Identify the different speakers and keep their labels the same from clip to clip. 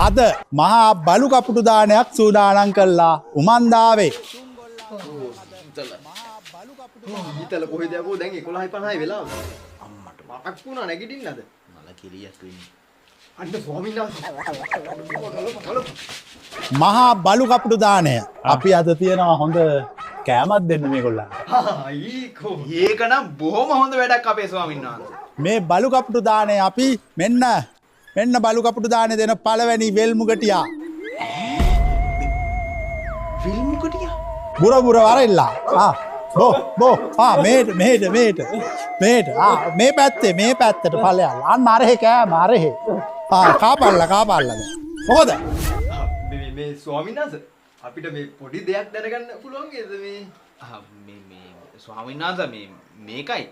Speaker 1: අද මහා බලු කපුටු දානයක් සූදානම් කළා උමන්දාවේ.
Speaker 2: හිතල කොහෙද යකෝ දැන් 11:50 වෙලාව. අම්මට මතක් වුණා නැගිටින්නද? මල කිරියක් වෙන්නේ. අන්න ස්වාමීන් වහන්සේ.
Speaker 1: මහා බලු කපුටු දානය. අපි අද තියනවා හොඳ කෑමක් දෙන්න මේගොල්ලන්ට.
Speaker 2: අයිකෝ. ඒකනම් බොහොම හොඳ වැඩක් අපේ ස්වාමීන් වහන්සේ.
Speaker 1: මේ බලු කපුටු දානය අපි මෙන්න බලු කපුටු දානය දෙන පළවෙනි වෙල්මුගටියා.
Speaker 2: විල්මුකටියා.
Speaker 1: බුර වරෙල්ලා. බෝ මේට මේ පැත්තට ඵලයන් අන්න අරහෙ කෑම අරහෙ කාපල්ලද මොකද
Speaker 2: මේ ස්වාමීන් වහන්සේ අපිට මේ පොඩි දෙයක් දැනගන්න පුළුවන් නේද මේ
Speaker 3: ස්වාමීන් වහන්සේ මේකයි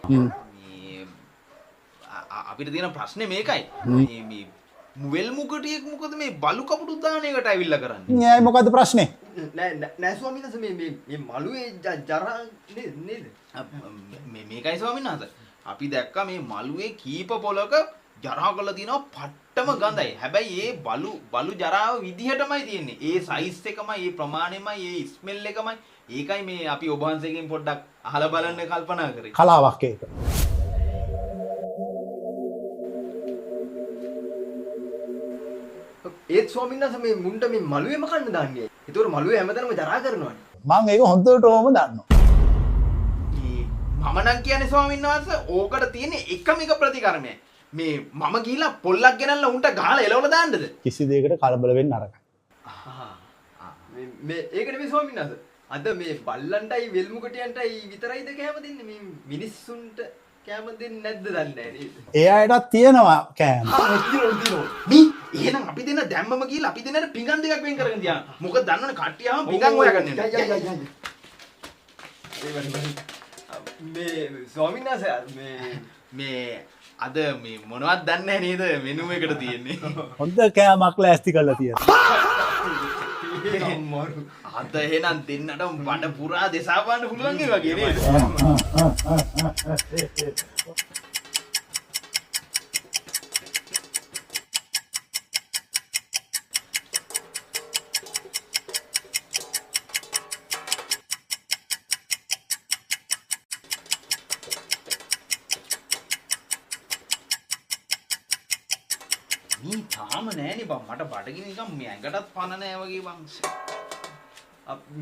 Speaker 3: අපිට තියෙන ප්‍රශ්නේ මේකයි මේ මුවෙල් මුකටියෙක් මොකද මේ බලු කපුටු දානයකට ඇවිල්ලා කරන්නේ
Speaker 1: නෑ මොකද ප්‍රශ්නේ
Speaker 2: නෑ ස්වාමීන් වහන්සේ මේ මළුවේ ජරා නේද
Speaker 3: මේකයි ස්වාමීන් වහන්සේ අපි දැක්කා මේ මළුවේ කීප පොලක ජරා කරලා තියෙනවා පට්ටම ගඳයි. හැබැයි ඒ බලු ජරාව විදිහටමයි තියෙන්නේ. ඒ සයිස් එකමයි, ඒ ප්‍රමාණයමයි, ඒ ස්මෙල් එකමයි. ඒකයි මේ අපි ඔබ වහන්සේගෙන් පොඩ්ඩක් අහලා බලන්න කල්පනා කරේ.
Speaker 1: කලාවක් ඒක.
Speaker 2: ඒත් ස්වාමීන් වහන්සේ මේ මුන්ට මේ මළුවේම කන්න දාන්නේ. ඒතකොට මළුවේ හැමතැනම ජරා කරනවානේ.
Speaker 1: මම ඒක හොඳටම දන්නවා.
Speaker 3: මම නම් කියන්නේ ස්වාමීන් වහන්සේ ඕකට තියෙන එකම එක ප්‍රතිකර්මය. මේ මම ගිහිලා පොල්ලක් ගෙනල්ලා උන්ට ගහලා එලවලා දාන්නද?
Speaker 1: කිසි දෙයකට කලබල වෙන්න නරකයි.
Speaker 2: මේ ඒක නෙමෙයි ස්වාමීන් වහන්සේ. අද මේ බල්ලන්ටයි වෙල්මුකටියන්ටයි විතරයිද කෑම දෙන්නේ? මේ මිනිස්සුන්ට කෑම දෙන්නේ නැද්ද දන්නේ නැහැ නේද?
Speaker 1: ඒ අයටත් තියෙනවා කෑම.
Speaker 3: මේ එහෙනම් අපි දෙන්න දැම්මම ගිහිල්ලා අපි දෙන්නට පිඟන් දෙකක් වෙන් කරගෙන තියන්න. මොකද දන්නවනේ කට්ටිය ආවම පිඟන් හොයාගන්න යනවා.
Speaker 2: මේ ස්වාමීන් වහන්සේ
Speaker 3: මේ අද මේ මොනවත් දන්නේ නැහැ නේද මෙනු එකට තියෙන්නේ.
Speaker 1: හොඳ කෑමක් ලෑස්ති කරලා තියෙනවා.
Speaker 3: අද එහෙනම් දෙන්නට බඩ පුරා දෙසා බලන්න පුළුවන් ඒ වගේ නේද? මේ තාම නෑනේ බං මට බඩගිනි නිකන් මේ ඇඟටත් පන නෑ වගේ බං.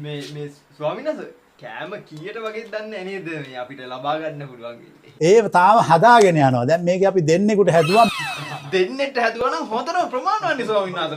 Speaker 2: මේ ස්වාමීන් වහන්සේ කෑම කීයට වගේ දන්නේ නේද මේ අපිට ලබා ගන්න පුළුවන් ඉන්නේ.
Speaker 1: ඒ තාම හදාගෙන යනවා. දැන් මේක අපි දෙන්නෙකුට හැදුවා.
Speaker 3: දෙන්නෙට හැදුවා නම් හොඳම ප්‍රමාණවන්නේ ස්වාමීන් වහන්සේ.